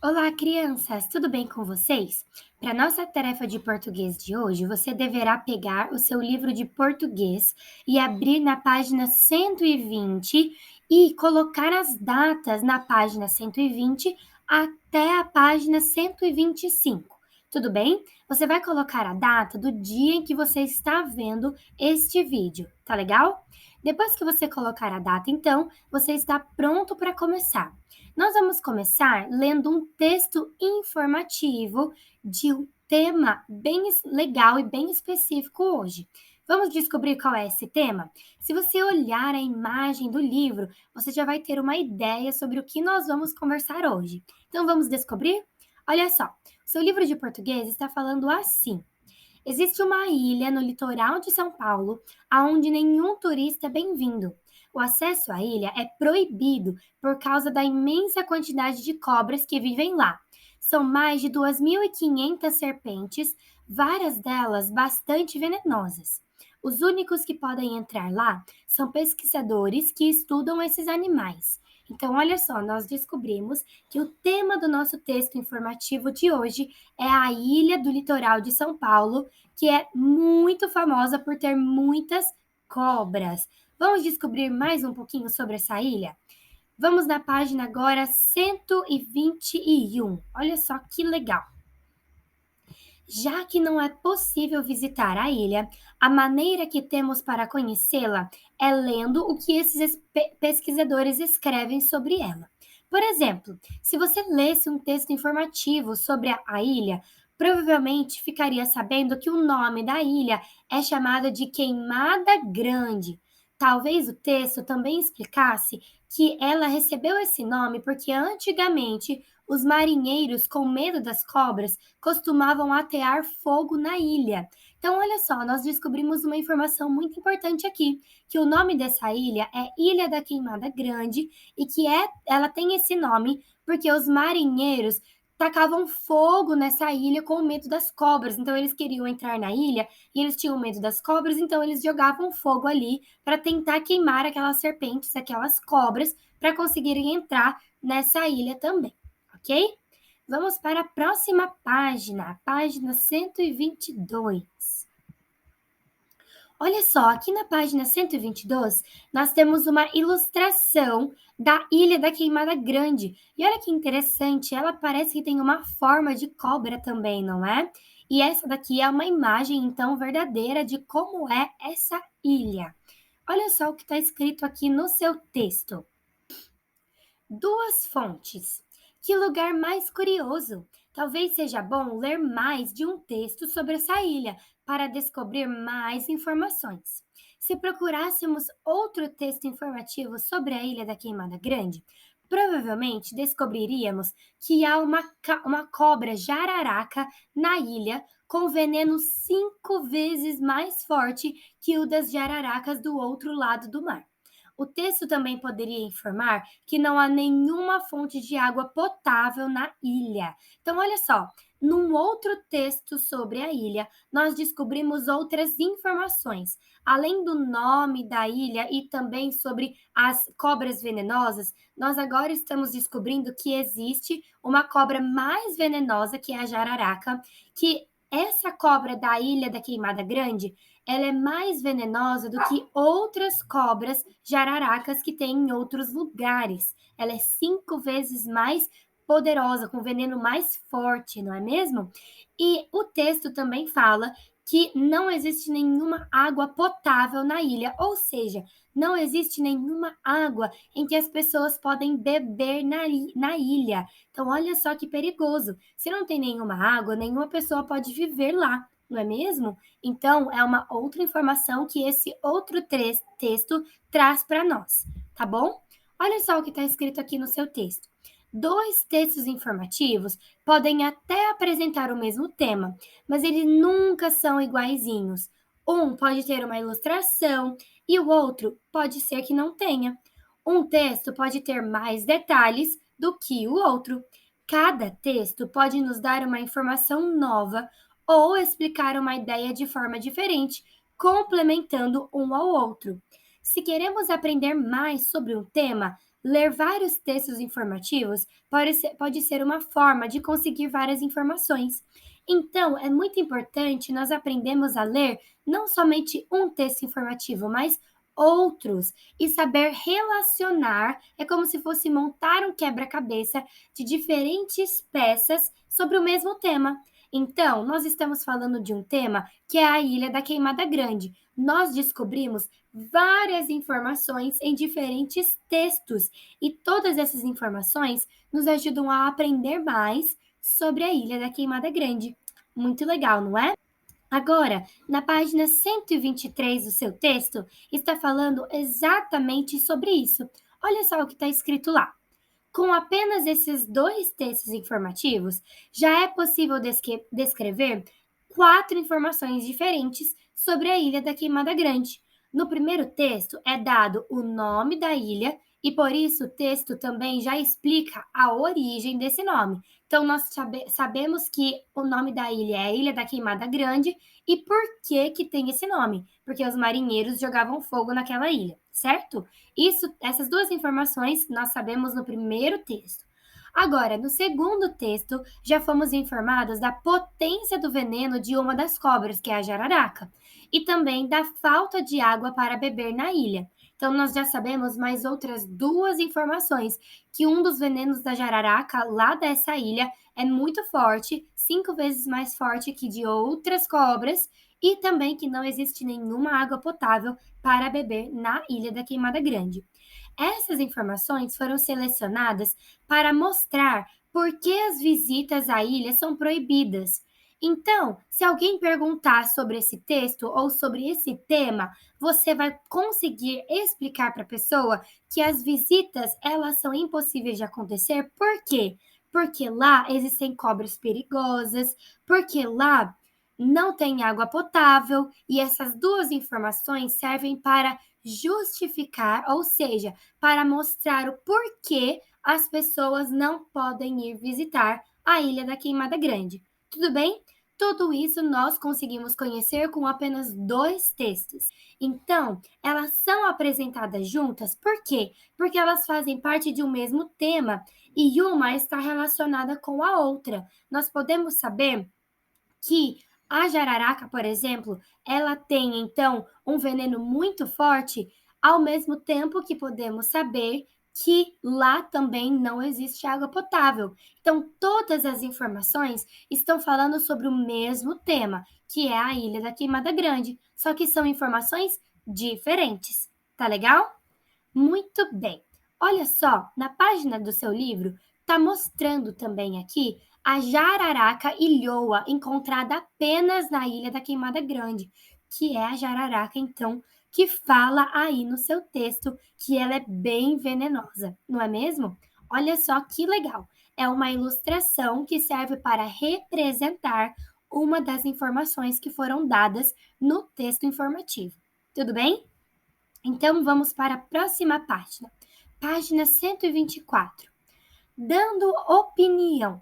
Olá, crianças! Tudo bem com vocês? Para nossa tarefa de português de hoje, você deverá pegar o seu livro de português e abrir na página 120 e colocar as datas na página 120 até a página 125. Tudo bem? Você vai colocar a data do dia em que você está vendo este vídeo, tá legal? Depois que você colocar a data, então, você está pronto para começar. Nós vamos começar lendo um texto informativo de um tema bem legal e bem específico hoje. Vamos descobrir qual é esse tema? Se você olhar a imagem do livro, você já vai ter uma ideia sobre o que nós vamos conversar hoje. Então vamos descobrir? Olha só, seu livro de português está falando assim: existe uma ilha no litoral de São Paulo, aonde nenhum turista é bem-vindo. O acesso à ilha é proibido por causa da imensa quantidade de cobras que vivem lá. São mais de 2.500 serpentes, várias delas bastante venenosas. Os únicos que podem entrar lá são pesquisadores que estudam esses animais. Então, olha só, nós descobrimos que o tema do nosso texto informativo de hoje é a ilha do litoral de São Paulo, que é muito famosa por ter muitas cobras. Vamos descobrir mais um pouquinho sobre essa ilha? Vamos na página agora 121. Olha só que legal. Já que não é possível visitar a ilha, a maneira que temos para conhecê-la é lendo o que esses pesquisadores escrevem sobre ela. Por exemplo, se você lesse um texto informativo sobre a ilha, provavelmente ficaria sabendo que o nome da ilha é chamado de Queimada Grande. Talvez o texto também explicasse que ela recebeu esse nome porque antigamente os marinheiros, com medo das cobras, costumavam atear fogo na ilha. Então, olha só, nós descobrimos uma informação muito importante aqui, que o nome dessa ilha é Ilha da Queimada Grande e que ela tem esse nome porque os marinheiros tacavam fogo nessa ilha com medo das cobras. Então, eles queriam entrar na ilha e eles tinham medo das cobras, então eles jogavam fogo ali para tentar queimar aquelas serpentes, aquelas cobras, para conseguirem entrar nessa ilha também, ok? Vamos para a próxima página, a página 122. Olha só, aqui na página 122, nós temos uma ilustração da Ilha da Queimada Grande. E olha que interessante, ela parece que tem uma forma de cobra também, não é? E essa daqui é uma imagem, então, verdadeira de como é essa ilha. Olha só o que está escrito aqui no seu texto. Duas fontes. Que lugar mais curioso! Talvez seja bom ler mais de um texto sobre essa ilha para descobrir mais informações. Se procurássemos outro texto informativo sobre a Ilha da Queimada Grande, provavelmente descobriríamos que há uma cobra jararaca na ilha com veneno 5 vezes mais forte que o das jararacas do outro lado do mar. O texto também poderia informar que não há nenhuma fonte de água potável na ilha. Então, olha só, num outro texto sobre a ilha, nós descobrimos outras informações. Além do nome da ilha e também sobre as cobras venenosas, nós agora estamos descobrindo que existe uma cobra mais venenosa, que é a jararaca, que essa cobra da Ilha da Queimada Grande, ela é mais venenosa do que outras cobras jararacas que tem em outros lugares. Ela é 5 vezes mais poderosa, com veneno mais forte, não é mesmo? E o texto também fala que não existe nenhuma água potável na ilha, ou seja, não existe nenhuma água em que as pessoas podem beber na ilha. Então, olha só que perigoso. Se não tem nenhuma água, nenhuma pessoa pode viver lá, não é mesmo? Então, é uma outra informação que esse outro texto traz para nós, tá bom? Olha só o que está escrito aqui no seu texto. Dois textos informativos podem até apresentar o mesmo tema, mas eles nunca são iguaizinhos. Um pode ter uma ilustração e o outro pode ser que não tenha. Um texto pode ter mais detalhes do que o outro. Cada texto pode nos dar uma informação nova ou explicar uma ideia de forma diferente, complementando um ao outro. Se queremos aprender mais sobre um tema, Ler vários textos informativos pode ser uma forma de conseguir várias informações. Então, é muito importante nós aprendermos a ler não somente um texto informativo, mas outros e saber relacionar. É como se fosse montar um quebra-cabeça de diferentes peças sobre o mesmo tema. Então, nós estamos falando de um tema que é a Ilha da Queimada Grande. Nós descobrimos várias informações em diferentes textos e todas essas informações nos ajudam a aprender mais sobre a Ilha da Queimada Grande. Muito legal, não é? Agora, na página 123 do seu texto, está falando exatamente sobre isso. Olha só o que está escrito lá. Com apenas esses dois textos informativos, já é possível descrever quatro informações diferentes sobre a Ilha da Queimada Grande. No primeiro texto é dado o nome da ilha e por isso o texto também já explica a origem desse nome. Então nós sabemos que o nome da ilha é a Ilha da Queimada Grande e por que tem esse nome? Porque os marinheiros jogavam fogo naquela ilha, certo? Essas duas informações nós sabemos no primeiro texto. Agora, no segundo texto, já fomos informados da potência do veneno de uma das cobras, que é a jararaca, e também da falta de água para beber na ilha. Então, nós já sabemos mais outras duas informações: que um dos venenos da jararaca lá dessa ilha é muito forte, 5 vezes mais forte que de outras cobras, e também que não existe nenhuma água potável para beber na Ilha da Queimada Grande. Essas informações foram selecionadas para mostrar por que as visitas à ilha são proibidas. Então, se alguém perguntar sobre esse texto ou sobre esse tema, você vai conseguir explicar para a pessoa que as visitas elas são impossíveis de acontecer. Por quê? Porque lá existem cobras perigosas, porque lá não tem água potável e essas duas informações servem para justificar, ou seja, para mostrar o porquê as pessoas não podem ir visitar a Ilha da Queimada Grande. Tudo bem? Tudo isso nós conseguimos conhecer com apenas dois textos. Então, elas são apresentadas juntas, por quê? Porque elas fazem parte de um mesmo tema e uma está relacionada com a outra. Nós podemos saber que a jararaca, por exemplo, ela tem então um veneno muito forte, ao mesmo tempo que podemos saber que lá também não existe água potável. Então, todas as informações estão falando sobre o mesmo tema, que é a Ilha da Queimada Grande, só que são informações diferentes. Tá legal? Muito bem. Olha só, na página do seu livro, está mostrando também aqui a jararaca ilhoa encontrada apenas na Ilha da Queimada Grande, que é a jararaca, então, que fala aí no seu texto que ela é bem venenosa, não é mesmo? Olha só que legal. É uma ilustração que serve para representar uma das informações que foram dadas no texto informativo. Tudo bem? Então vamos para a próxima página. Página 124. Dando opinião.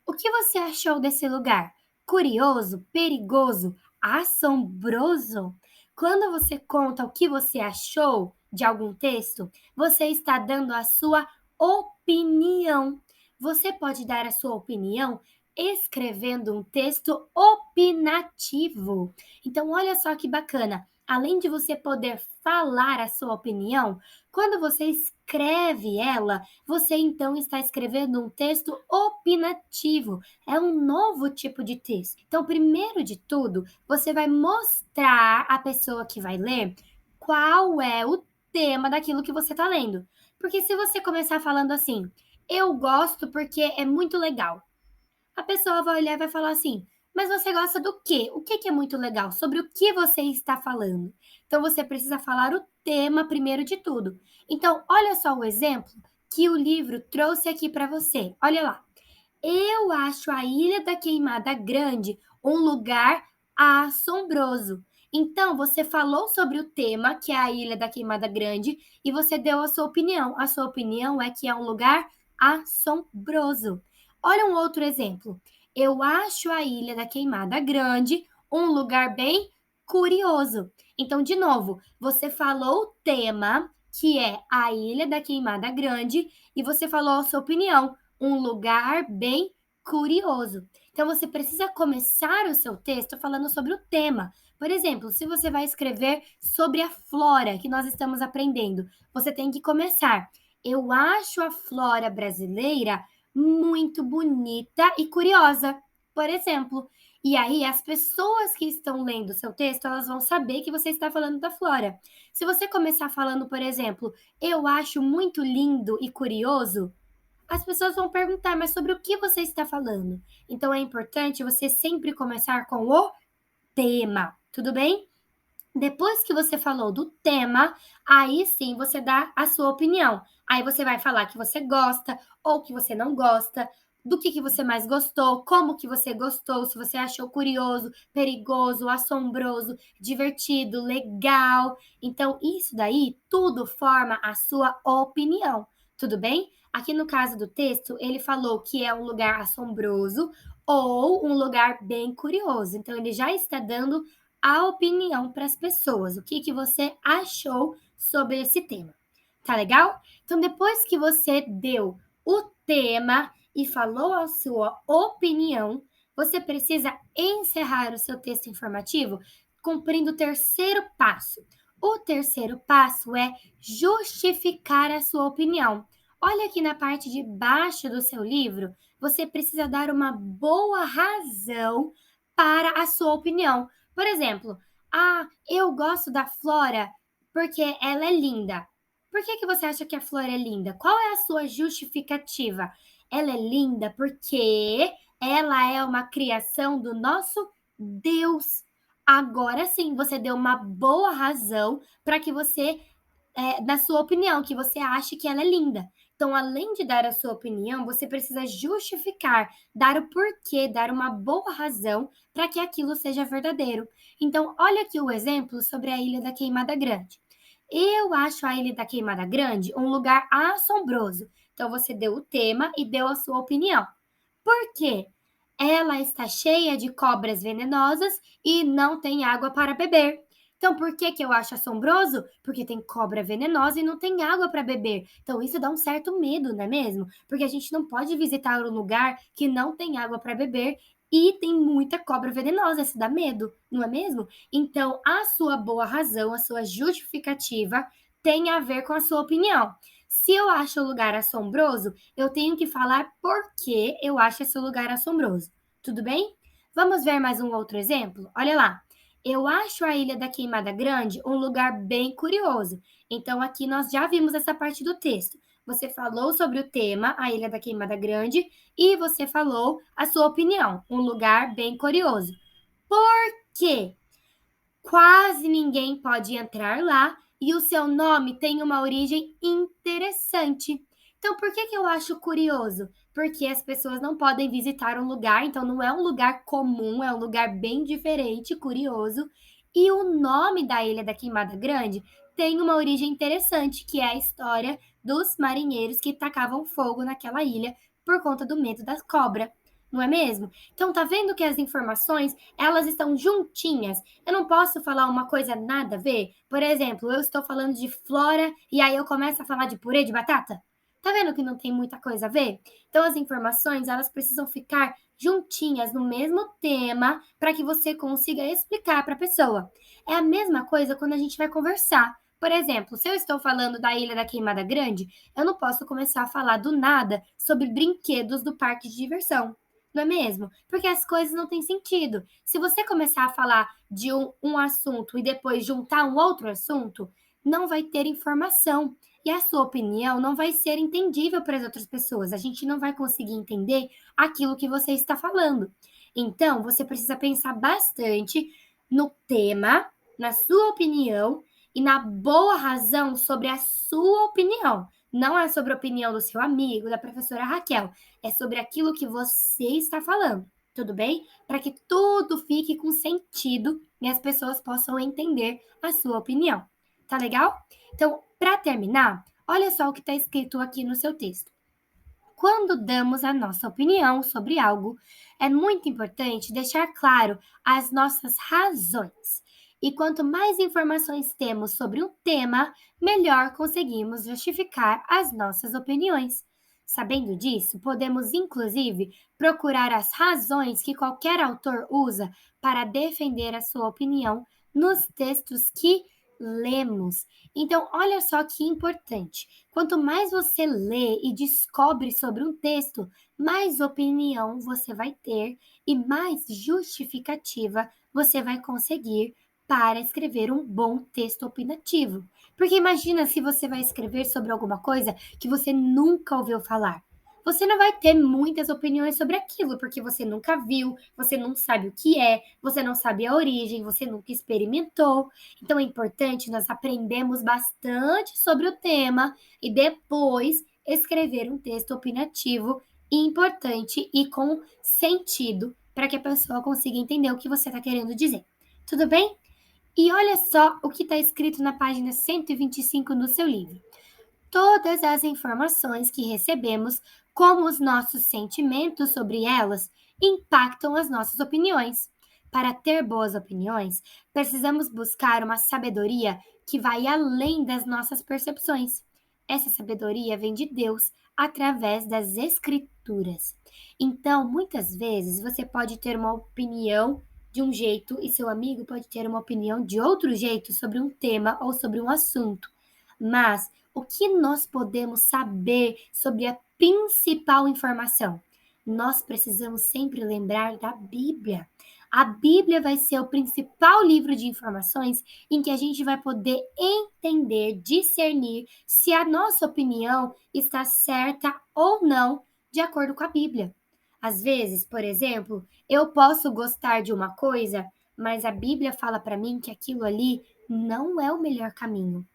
O que você achou desse lugar? Curioso, perigoso, assombroso? Quando você conta o que você achou de algum texto, você está dando a sua opinião. Você pode dar a sua opinião escrevendo um texto opinativo. Então, olha só que bacana. Além de você poder falar a sua opinião, quando você escreve ela, você então está escrevendo um texto opinativo. É um novo tipo de texto. Então, primeiro de tudo, você vai mostrar à pessoa que vai ler qual é o tema daquilo que você está lendo. Porque se você começar falando assim, eu gosto porque é muito legal, a pessoa vai olhar e vai falar assim: mas você gosta do quê? O que é muito legal? Sobre o que você está falando? Então você precisa falar o tema primeiro de tudo. Então, olha só o exemplo que o livro trouxe aqui para você. Olha lá. Eu acho a Ilha da Queimada Grande um lugar assombroso. Então, você falou sobre o tema, que é a Ilha da Queimada Grande, e você deu a sua opinião. A sua opinião é que é um lugar assombroso. Olha um outro exemplo. Eu acho a Ilha da Queimada Grande um lugar bem curioso. Então, de novo, você falou o tema que é a Ilha da Queimada Grande, e você falou a sua opinião, um lugar bem curioso. Então você precisa começar o seu texto falando sobre o tema. Por exemplo, se você vai escrever sobre a flora que nós estamos aprendendo, você tem que começar. Eu acho a flora brasileira muito bonita e curiosa, por exemplo. E aí, as pessoas que estão lendo o seu texto, elas vão saber que você está falando da flora. Se você começar falando, por exemplo, eu acho muito lindo e curioso, as pessoas vão perguntar, mas sobre o que você está falando? Então é importante você sempre começar com o tema, tudo bem? Depois que você falou do tema, aí sim você dá a sua opinião. Aí você vai falar que você gosta ou que você não gosta, do que você mais gostou, como que você gostou, se você achou curioso, perigoso, assombroso, divertido, legal. Então, isso daí tudo forma a sua opinião, tudo bem? Aqui no caso do texto, ele falou que é um lugar assombroso ou um lugar bem curioso. Então, ele já está dando a opinião para as pessoas. O que, que você achou sobre esse tema? Tá legal? Então, depois que você deu o tema e falou a sua opinião, você precisa encerrar o seu texto informativo cumprindo o terceiro passo. O terceiro passo é justificar a sua opinião. Olha aqui na parte de baixo do seu livro, você precisa dar uma boa razão para a sua opinião. Por exemplo, eu gosto da Flora porque ela é linda. Por que você acha que a Flora é linda? Qual é a sua justificativa? Ela é linda porque ela é uma criação do nosso Deus. Agora sim, você deu uma boa razão para que você, na sua opinião, que você ache que ela é linda. Então, além de dar a sua opinião, você precisa justificar, dar o porquê, dar uma boa razão para que aquilo seja verdadeiro. Então, olha aqui o exemplo sobre a Ilha da Queimada Grande. Eu acho a Ilha da Queimada Grande um lugar assombroso. Então, você deu o tema e deu a sua opinião. Por quê? Ela está cheia de cobras venenosas e não tem água para beber. Então, por que que eu acho assombroso? Porque tem cobra venenosa e não tem água para beber. Então, isso dá um certo medo, não é mesmo? Porque a gente não pode visitar um lugar que não tem água para beber e tem muita cobra venenosa. Isso dá medo, não é mesmo? Então, a sua boa razão, a sua justificativa tem a ver com a sua opinião. Se eu acho o lugar assombroso, eu tenho que falar por que eu acho esse lugar assombroso. Tudo bem? Vamos ver mais um outro exemplo? Olha lá. Eu acho a Ilha da Queimada Grande um lugar bem curioso. Então, aqui nós já vimos essa parte do texto. Você falou sobre o tema, a Ilha da Queimada Grande, e você falou a sua opinião, um lugar bem curioso. Por quê? Quase ninguém pode entrar lá e o seu nome tem uma origem interessante. Então, por que eu acho curioso? Porque as pessoas não podem visitar um lugar, então não é um lugar comum, é um lugar bem diferente, curioso. E o nome da Ilha da Queimada Grande tem uma origem interessante, que é a história dos marinheiros que tacavam fogo naquela ilha por conta do medo da cobra, não é mesmo? Então, tá vendo que as informações, elas estão juntinhas. Eu não posso falar uma coisa nada a ver. Por exemplo, eu estou falando de flora e aí eu começo a falar de purê de batata. Tá vendo que não tem muita coisa a ver? Então, as informações, elas precisam ficar juntinhas no mesmo tema para que você consiga explicar para a pessoa. É a mesma coisa quando a gente vai conversar. Por exemplo, se eu estou falando da Ilha da Queimada Grande, eu não posso começar a falar do nada sobre brinquedos do parque de diversão, não é mesmo? Porque as coisas não têm sentido. Se você começar a falar de um assunto e depois juntar um outro assunto, não vai ter informação. E a sua opinião não vai ser entendível para as outras pessoas. A gente não vai conseguir entender aquilo que você está falando. Então, você precisa pensar bastante no tema, na sua opinião e na boa razão sobre a sua opinião. Não é sobre a opinião do seu amigo, da professora Raquel. É sobre aquilo que você está falando, tudo bem? Para que tudo fique com sentido e as pessoas possam entender a sua opinião. Tá legal? Então, para terminar, olha só o que está escrito aqui no seu texto. Quando damos a nossa opinião sobre algo, é muito importante deixar claro as nossas razões. E quanto mais informações temos sobre um tema, melhor conseguimos justificar as nossas opiniões. Sabendo disso, podemos inclusive procurar as razões que qualquer autor usa para defender a sua opinião nos textos que lemos. Então, olha só que importante. Quanto mais você lê e descobre sobre um texto, mais opinião você vai ter e mais justificativa você vai conseguir para escrever um bom texto opinativo. Porque imagina se você vai escrever sobre alguma coisa que você nunca ouviu falar. Você não vai ter muitas opiniões sobre aquilo, porque você nunca viu, você não sabe o que é, você não sabe a origem, você nunca experimentou. Então é importante nós aprendermos bastante sobre o tema e depois escrever um texto opinativo importante e com sentido para que a pessoa consiga entender o que você está querendo dizer. Tudo bem? E olha só o que está escrito na página 125 no seu livro. Todas as informações que recebemos, como os nossos sentimentos sobre elas, impactam as nossas opiniões. Para ter boas opiniões, precisamos buscar uma sabedoria que vai além das nossas percepções. Essa sabedoria vem de Deus através das Escrituras. Então, muitas vezes, você pode ter uma opinião de um jeito e seu amigo pode ter uma opinião de outro jeito sobre um tema ou sobre um assunto. Mas o que nós podemos saber sobre a principal informação? Nós precisamos sempre lembrar da Bíblia. A Bíblia vai ser o principal livro de informações em que a gente vai poder entender, discernir se a nossa opinião está certa ou não de acordo com a Bíblia. Às vezes, por exemplo, eu posso gostar de uma coisa, mas a Bíblia fala para mim que aquilo ali não é o melhor caminho.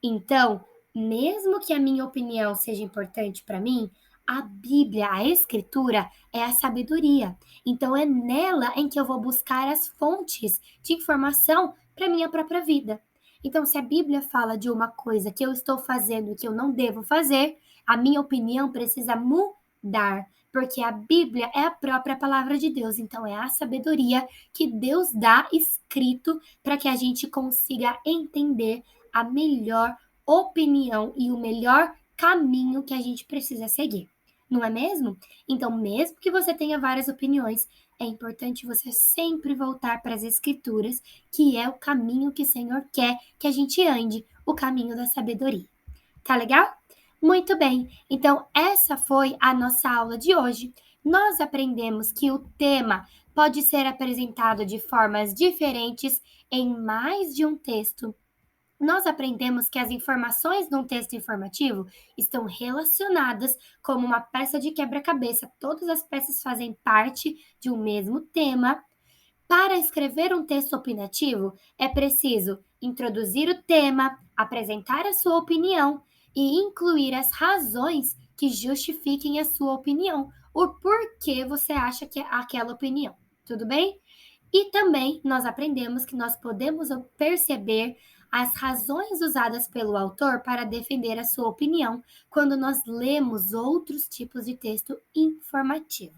Então, mesmo que a minha opinião seja importante para mim, a Bíblia, a Escritura, é a sabedoria. Então, é nela em que eu vou buscar as fontes de informação para minha própria vida. Então, se a Bíblia fala de uma coisa que eu estou fazendo e que eu não devo fazer, a minha opinião precisa mudar, porque a Bíblia é a própria palavra de Deus. Então, é a sabedoria que Deus dá escrito para que a gente consiga entender a melhor opinião e o melhor caminho que a gente precisa seguir. Não é mesmo? Então, mesmo que você tenha várias opiniões, é importante você sempre voltar para as Escrituras, que é o caminho que o Senhor quer que a gente ande, o caminho da sabedoria. Tá legal? Muito bem. Então, essa foi a nossa aula de hoje. Nós aprendemos que o tema pode ser apresentado de formas diferentes em mais de um texto. Nós aprendemos que as informações num texto informativo estão relacionadas como uma peça de quebra-cabeça. Todas as peças fazem parte de um mesmo tema. Para escrever um texto opinativo, é preciso introduzir o tema, apresentar a sua opinião e incluir as razões que justifiquem a sua opinião, o porquê você acha que é aquela opinião. Tudo bem? E também nós aprendemos que nós podemos perceber as razões usadas pelo autor para defender a sua opinião quando nós lemos outros tipos de texto informativo.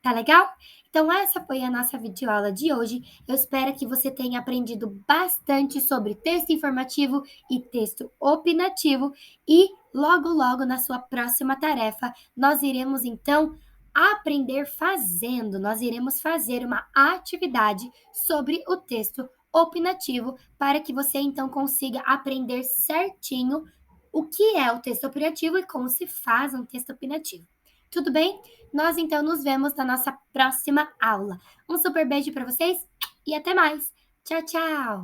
Tá legal? Então, essa foi a nossa videoaula de hoje. Eu espero que você tenha aprendido bastante sobre texto informativo e texto opinativo. E logo, logo, na sua próxima tarefa, nós iremos então aprender fazendo. Nós iremos fazer uma atividade sobre o texto opinativo para que você então consiga aprender certinho o que é o texto opinativo e como se faz um texto opinativo. Tudo bem? Nós então nos vemos na nossa próxima aula. Um super beijo para vocês e até mais. Tchau, tchau!